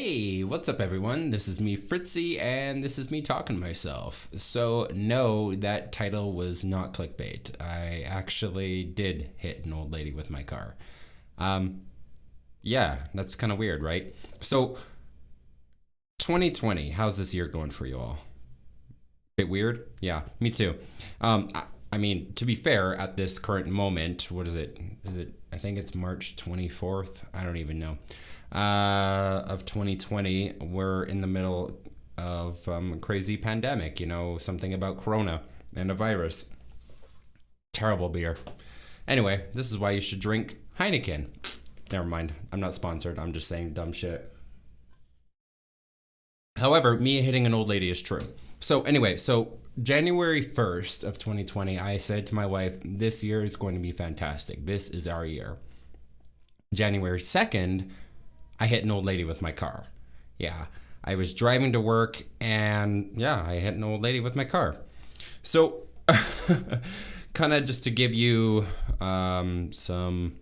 Hey, what's up, everyone? This is me, Phritzy, and this is me talking to myself. So, no, that title was not clickbait. I actually did hit an old lady with my car. Um, yeah, that's kind of weird, right? So, 2020, how's this year going for you all? Bit weird? Yeah, me too. I mean, to be fair, at this current moment, what is it? I think it's March 24th. I don't even know. Of 2020, we're in the middle of a crazy pandemic, something about corona and a virus. Terrible beer. Anyway, this is why you should drink Heineken. Never mind. I'm not sponsored. I'm just saying dumb shit. However, me hitting an old lady is true. So anyway, January 1st of 2020, I said to my wife, this year is going to be fantastic. This is our year. January 2nd, I hit an old lady with my car. Yeah, I was driving to work and I hit an old lady with my car. So kind of just to give you some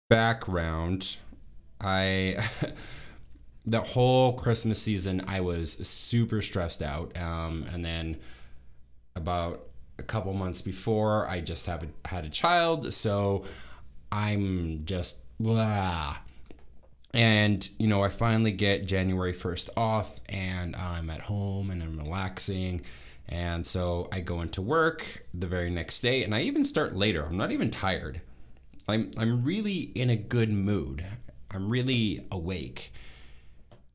background, I the whole Christmas season I was super stressed out, and then about a couple months before I just had a child, so I'm just blah. And I finally get January 1st off, and I'm at home and I'm relaxing. And so I go into work the very next day, and I even start later. I'm not even tired. I'm really in a good mood. I'm really awake.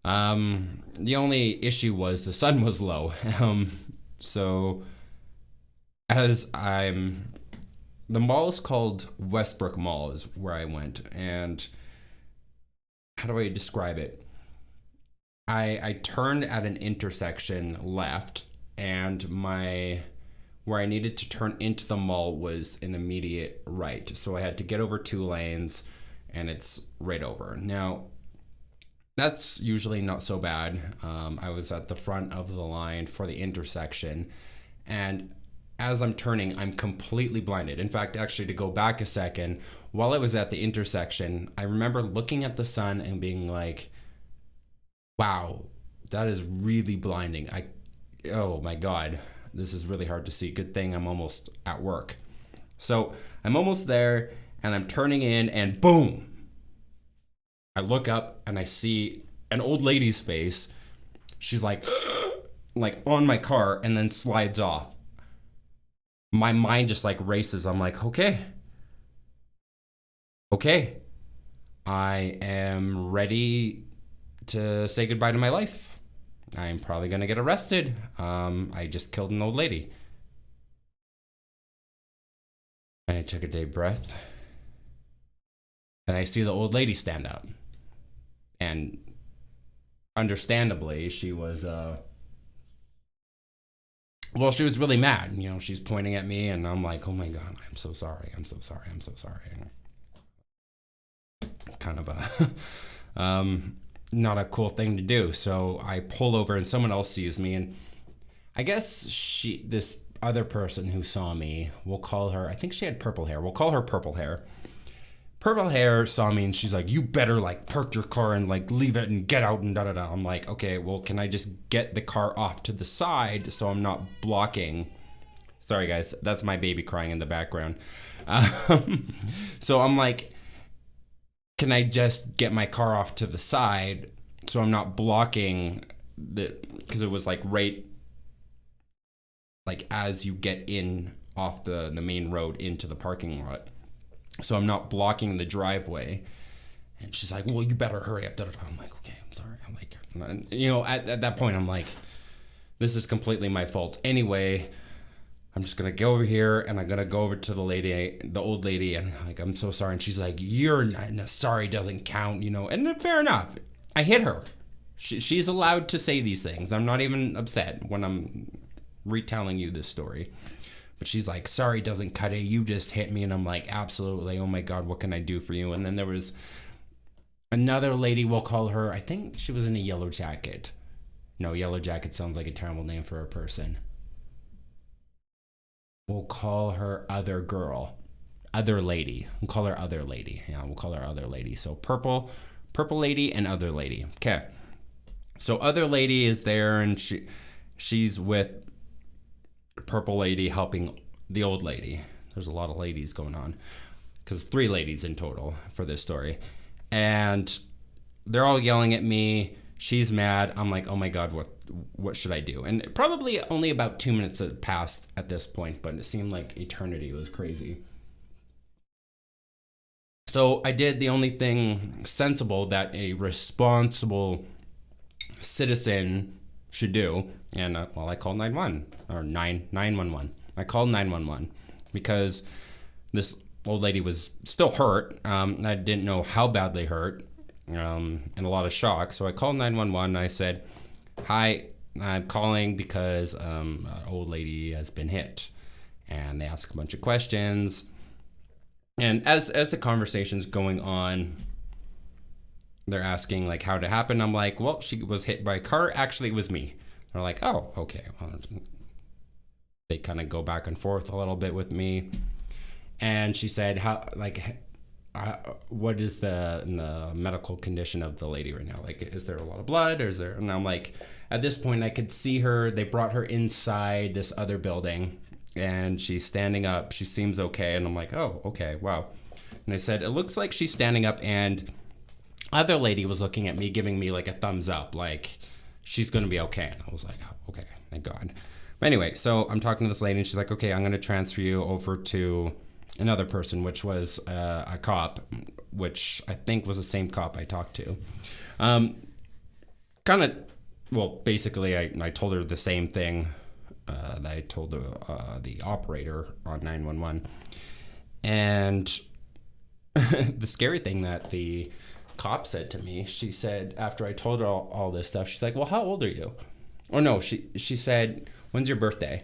The only issue was the sun was low. So the mall is called Westbrook Mall is where I went. And how do I describe it? I turned at an intersection left, and where I needed to turn into the mall was an immediate right. So I had to get over 2 lanes, and it's right over. Now, that's usually not so bad. I was at the front of the line for the intersection, and as I'm turning, I'm completely blinded. In fact, actually, to go back a second, while I was at the intersection, I remember looking at the sun and being like, wow, that is really blinding. Oh my God, this is really hard to see. Good thing I'm almost at work. So I'm almost there, and I'm turning in, and boom, I look up and I see an old lady's face. She's like on my car, and then slides off. My mind just races. I'm like, okay, I am ready to say goodbye to my life. I'm probably going to get arrested. I just killed an old lady. And I took a deep breath, and I see the old lady stand up. And understandably, she was she was really mad. She's pointing at me, and I'm like, oh my God, I'm so sorry. Kind of not a cool thing to do. So I pull over, and someone else sees me, and I guess this other person who saw me, we'll call her, I think she had purple hair. We'll call her Purple Hair. Purple Hair saw me, and she's like, you better park your car and leave it and get out and da-da-da. I'm like, okay, well, can I just get the car off to the side so I'm not blocking? Sorry guys, that's my baby crying in the background. So I'm like, can I just get my car off to the side so I'm not blocking because it was right as you get in off the main road into the parking lot. So I'm not blocking the driveway. And she's like, well, you better hurry up. I'm like, okay, I'm sorry. I'm like, at that point, I'm like, this is completely my fault. Anyway, I'm just going to go over here, and I'm going to go over to the old lady, and I'm so sorry. And she's like, you're not, sorry doesn't count, and fair enough. I hit her. She's allowed to say these things. I'm not even upset when I'm retelling you this story. But she's like, sorry doesn't cut it. You just hit me. And I'm like, absolutely. Oh my God, what can I do for you? And then there was another lady, we'll call her, I think she was in a yellow jacket. No, yellow jacket sounds like a terrible name for a person. We'll call her Other Girl. Other Lady. We'll call her Other Lady. Yeah, we'll call her Other Lady. So Purple Purple lady and other lady. Okay. So other lady is there, and she's with purple lady helping the old lady. There's a lot of ladies going on because 3 ladies in total for this story. And they're all yelling at me. She's mad. I'm like, oh my God, what should I do? And probably only about 2 minutes had passed at this point, but it seemed like eternity. It was crazy. So I did the only thing sensible that a responsible citizen should do. And I called 911. I called 911 because this old lady was still hurt. I didn't know how badly hurt, and a lot of shock. So I called 911. I said, hi, I'm calling because an old lady has been hit. And they ask a bunch of questions. And as the conversation's going on, they're asking like how it happened. I'm like, well, she was hit by a car. Actually, it was me. They're like, oh, okay. Well, they kind of go back and forth a little bit with me. And she said, what is the medical condition of the lady right now? Like, is there a lot of blood? Or is there? And I'm like, at this point, I could see her. They brought her inside this other building, and she's standing up. She seems okay. And I'm like, oh, okay, wow. And I said, it looks like she's standing up, and other lady was looking at me, giving me like a thumbs up, like she's going to be okay. And I was like, oh, okay, thank God. But anyway, so I'm talking to this lady, and she's like, okay, I'm going to transfer you over to another person, which was a cop, which I think was the same cop I talked to. Basically, I told her the same thing that I told the operator on 911. And the scary thing that the cop said to me, she said, after I told her all this stuff, she's like, well, how old are you? Or no, she said, when's your birthday?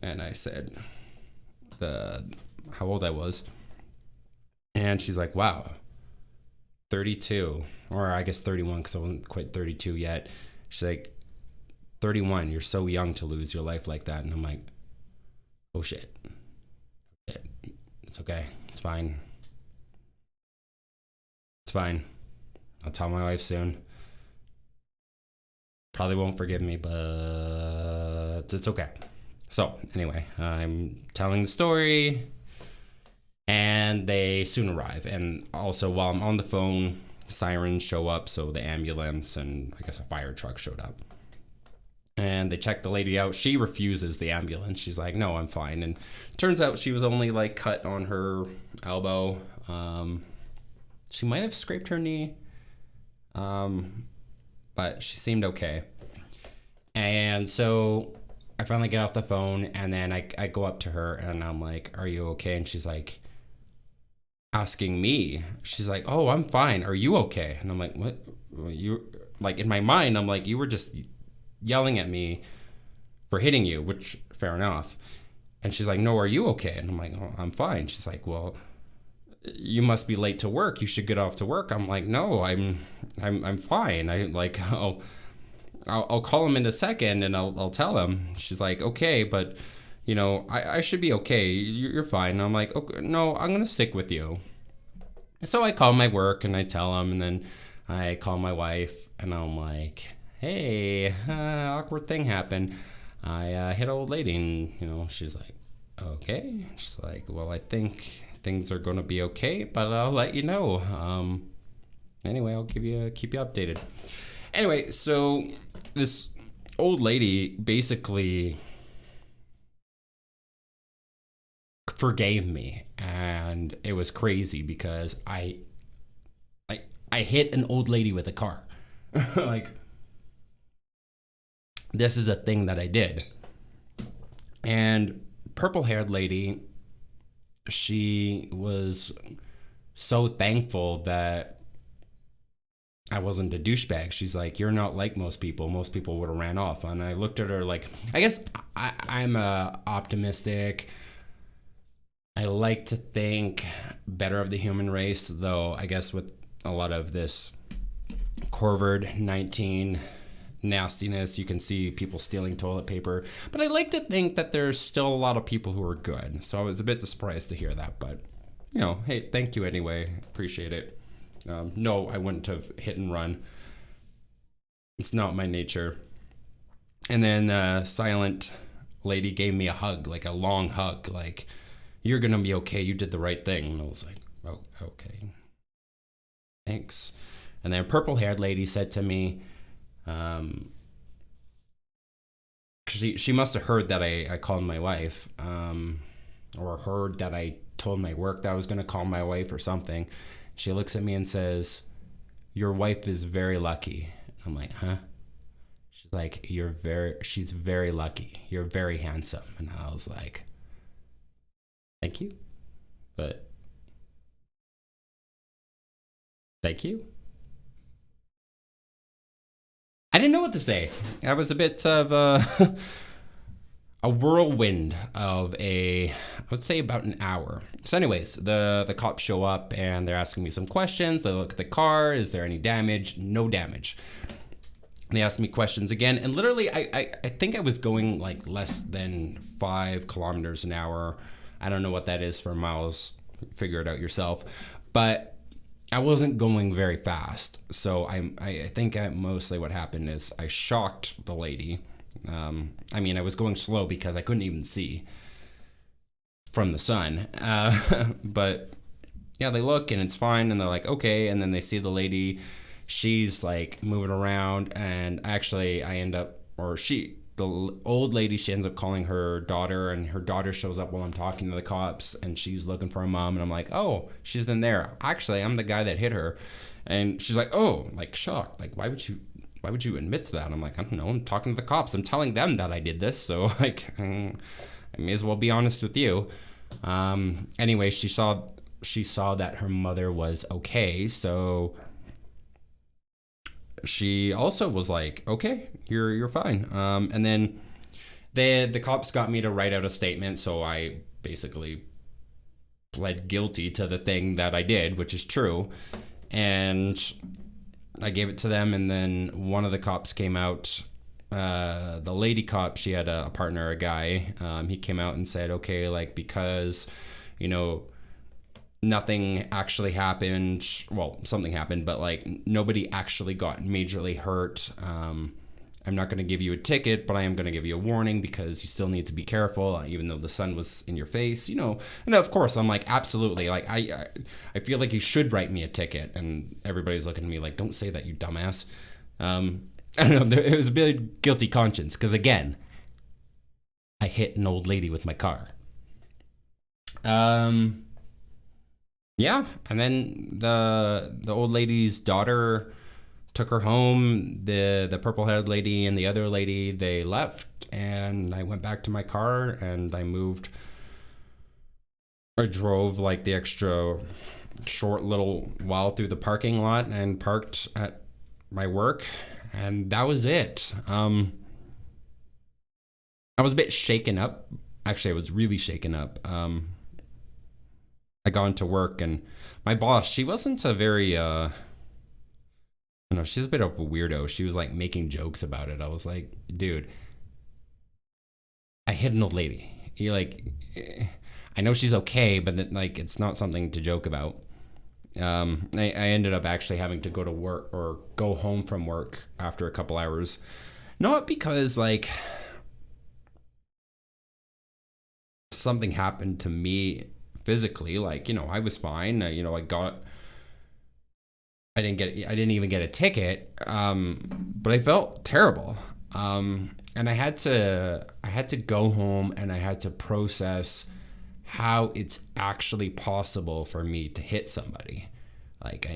And I said how old I was. And she's like, wow, 32, or I guess 31, because I wasn't quite 32 yet. She's like, 31, you're so young to lose your life like that. And I'm like, oh shit. It's okay. It's fine. It's fine. I'll tell my wife soon. Probably won't forgive me, but it's okay. So anyway, I'm telling the story, and they soon arrive. And also, while I'm on the phone, sirens show up, so the ambulance and I guess a fire truck showed up. And they check the lady out. She refuses the ambulance. She's like, no, I'm fine. And it turns out she was only like cut on her elbow. She might have scraped her knee, but she seemed okay. And so I finally get off the phone, and then I go up to her, and I'm like, are you okay? And she's like, asking me. She's like, oh, I'm fine. Are you okay? And I'm like, what? You, like, in my mind, I'm like, you were just yelling at me for hitting you, which fair enough. And she's like, no, are you okay? And I'm like, oh, I'm fine. She's like, well, you must be late to work. You should get off to work. I'm like, no, I'm fine. I'll call him in a second, and I'll tell him. She's like, okay, but you know, I should be okay. You're fine. And I'm like, okay, no, I'm gonna stick with you. So I call my work, and I tell him, and then I call my wife, and I'm like, hey, awkward thing happened. I hit an old lady, and you know, she's like, okay. She's like, well, I think things are gonna be okay, but I'll let you know. Anyway, I'll keep you updated. Anyway, so this old lady basically forgave me, and it was crazy because I hit an old lady with a car. Like, this is a thing that I did. And purple-haired lady, she was so thankful that I wasn't a douchebag. She's like, you're not like most people. Most people would have ran off. And I looked at her like, I guess I'm optimistic. I like to think better of the human race, though I guess with a lot of this COVID-19 nastiness, you can see people stealing toilet paper. But I like to think that there's still a lot of people who are good. So I was a bit surprised to hear that. But, you know, hey, thank you anyway. Appreciate it. No, I wouldn't have hit and run. It's not my nature. And then silent lady gave me a hug, like a long hug, like, you're gonna be okay, you did the right thing. And I was like, oh, okay, thanks. And then purple haired lady said to me, she must have heard that I called my wife, or heard that I told my work that I was gonna call my wife or something. She looks at me and says, your wife is very lucky. I'm like, huh? She's like, she's very lucky. You're very handsome. And I was like, thank you. But thank you. I didn't know what to say. I was a bit of a whirlwind of I would say about an hour. So anyways, the cops show up and they're asking me some questions. They look at the car. Is there any damage? No damage. They asked me questions again, and literally I think I was going like less than 5 kilometers an hour. I don't know what that is for miles. Figure it out yourself. But I wasn't going very fast. So I think mostly what happened is I shocked the lady. I was going slow because I couldn't even see from the sun. But yeah, they look and it's fine, and they're like, okay. And then they see the lady. She's like moving around, and actually the old lady, she ends up calling her daughter, and her daughter shows up while I'm talking to the cops, and she's looking for her mom, and I'm like, oh, she's in there. Actually, I'm the guy that hit her. And she's like, oh, like shocked. Like, why would you admit to that? I'm like, I don't know. I'm talking to the cops. I'm telling them that I did this. So like, I may as well be honest with you. Anyway, she saw that her mother was okay. So she also was like, okay, you're fine. And then the cops got me to write out a statement. So I basically pled guilty to the thing that I did, which is true. And I gave it to them. And then one of the cops came out. The lady cop, she had a partner, a guy. He came out and said, okay, like, because, nothing actually happened. Well, something happened, but like nobody actually got majorly hurt. I'm not going to give you a ticket, but I am going to give you a warning because you still need to be careful, even though the sun was in your face, And of course, I'm like, absolutely. Like, I feel like you should write me a ticket. And everybody's looking at me like, don't say that, you dumbass. I don't know. It was a bit guilty conscience because, again, I hit an old lady with my car. Yeah, and then the old lady's daughter took her home. The purple-haired lady and the other lady, they left, and I went back to my car, and I drove like the extra short little while through the parking lot and parked at my work, and that was it. I was a bit shaken up. Actually, I was really shaken up. I got into work, and my boss, she wasn't a very, she's a bit of a weirdo. She was like making jokes about it. I was like, dude, I hit an old lady. I know she's okay, but it's not something to joke about. I ended up actually having to go to work or go home from work after a couple hours. Not because something happened to me physically, I was fine. I didn't even get a ticket, but I felt terrible, and I had to go home, and I had to process how it's actually possible for me to hit somebody.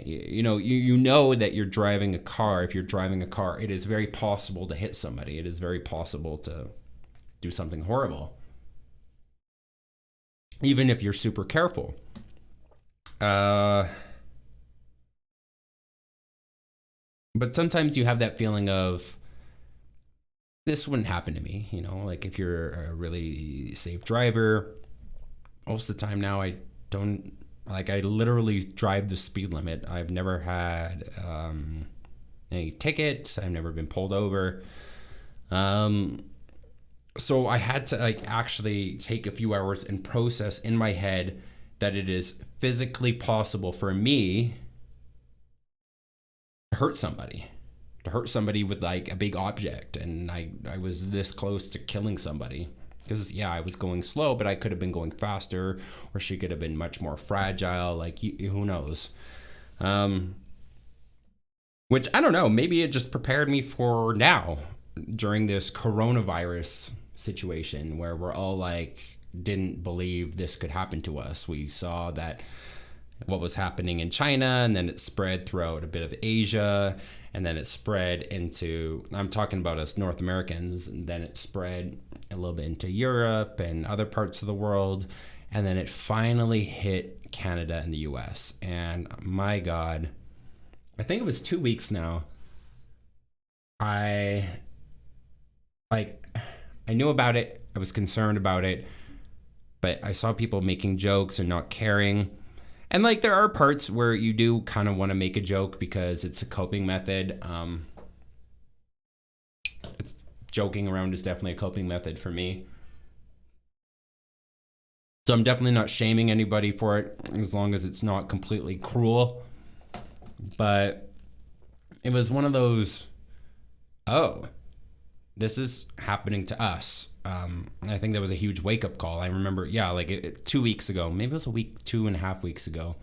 You know that you're driving a car. If you're driving a car, it is very possible to hit somebody. It is very possible to do something horrible, even if you're super careful. But sometimes you have that feeling of, this wouldn't happen to me, if you're a really safe driver. Most of the time now, I don't, I literally drive the speed limit. I've never had any tickets. I've never been pulled over. So I had to actually take a few hours and process in my head that it is physically possible for me hurt somebody, with like a big object, and I was this close to killing somebody. Because yeah, I was going slow, but I could have been going faster, or she could have been much more fragile. Like, who knows? Which I don't know. Maybe it just prepared me for now during this coronavirus situation where we're all like didn't believe this could happen to us. We saw that what was happening in China, and then it spread throughout a bit of Asia, and then it spread into, I'm talking about us North Americans, and then it spread a little bit into Europe and other parts of the world, and then it finally hit Canada and the US. And my God, I think it was 2 weeks now. I knew about it. I was concerned about it, but I saw people making jokes and not caring. And like, there are parts where you do kind of want to make a joke because it's a coping method. Joking around is definitely a coping method for me. So I'm definitely not shaming anybody for it, as long as it's not completely cruel. But it was one of those, oh, this is happening to us. I think that was a huge wake-up call. I remember, yeah, like 2 weeks ago, maybe it was a week, 2.5 weeks ago.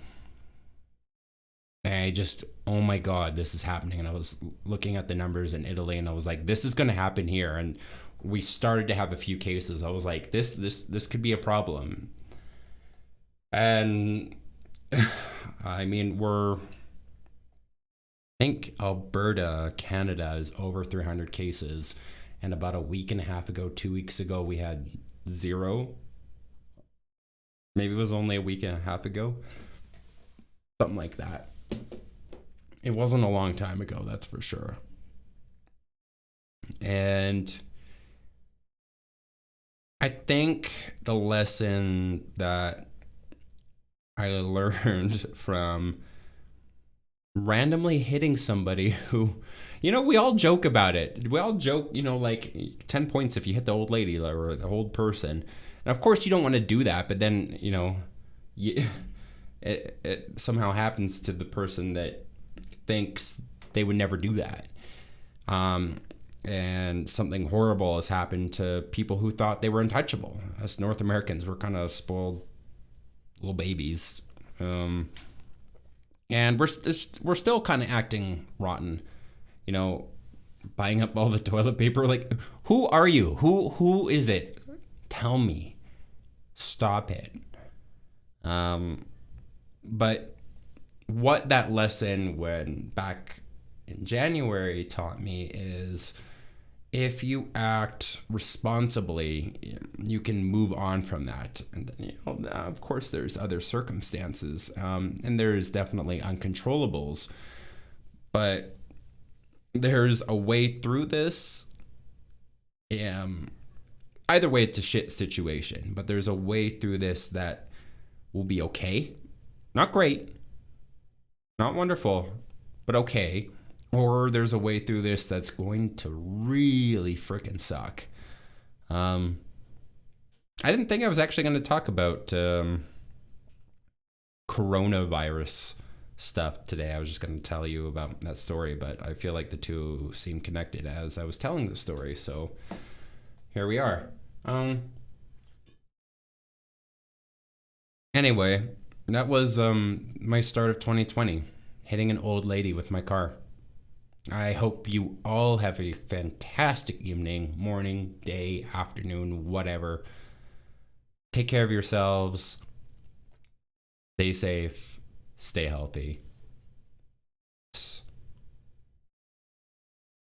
And I just, oh my God, this is happening. And I was looking at the numbers in Italy, and I was like, this is going to happen here. And we started to have a few cases. I was like, this could be a problem. And I mean, I think Alberta, Canada is over 300 cases. And about a week and a half ago, 2 weeks ago, we had 0. Maybe it was only a week and a half ago. Something like that. It wasn't a long time ago, that's for sure. And I think the lesson that I learned from randomly hitting somebody who, we all joke about it. We all joke, like 10 points if you hit the old lady or the old person. And of course you don't want to do that, but then, it somehow happens to the person that thinks they would never do that. And something horrible has happened to people who thought they were untouchable. Us North Americans, we're kind of spoiled little babies. And we're still kind of acting rotten, buying up all the toilet paper. Like, who are you? Who is it? Tell me. Stop it. But what that lesson when back in January taught me is, if you act responsibly, you can move on from that. And of course, there's other circumstances, and there's definitely uncontrollables, but there's a way through this. Either way, it's a shit situation, but there's a way through this that will be okay. Not great, not wonderful, but okay. Or there's a way through this that's going to really freaking suck. I didn't think I was actually going to talk about coronavirus stuff today. I was just going to tell you about that story, but I feel like the two seem connected as I was telling the story. So here we are. Anyway, that was my start of 2020, hitting an old lady with my car. I hope you all have a fantastic evening, morning, day, afternoon, whatever. Take care of yourselves. Stay safe. Stay healthy.